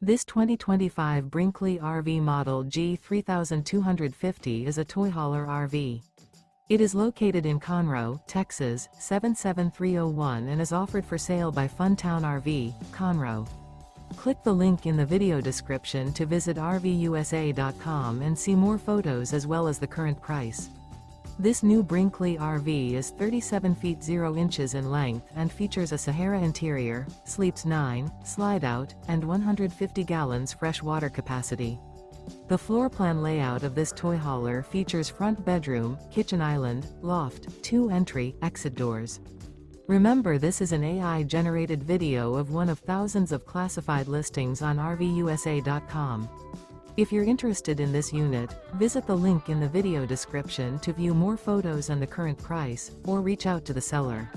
This 2025 Brinkley RV Model G 3250 is a toy hauler RV. It is located in Conroe, Texas, 77301 and is offered for sale by Funtown RV, Conroe. Click the link in the video description to visit RVUSA.com and see more photos as well as the current price. This new Brinkley RV is 37 feet 0 inches in length and features a SAHARA interior, sleeps 9, slide-out, and 150 gallons fresh water capacity. The floor plan layout of this toy hauler features front bedroom, kitchen island, loft, 2 entry, exit doors. Remember, this is an AI-generated video of one of thousands of classified listings on RVUSA.com. If you're interested in this unit, visit the link in the video description to view more photos and the current price, or reach out to the seller.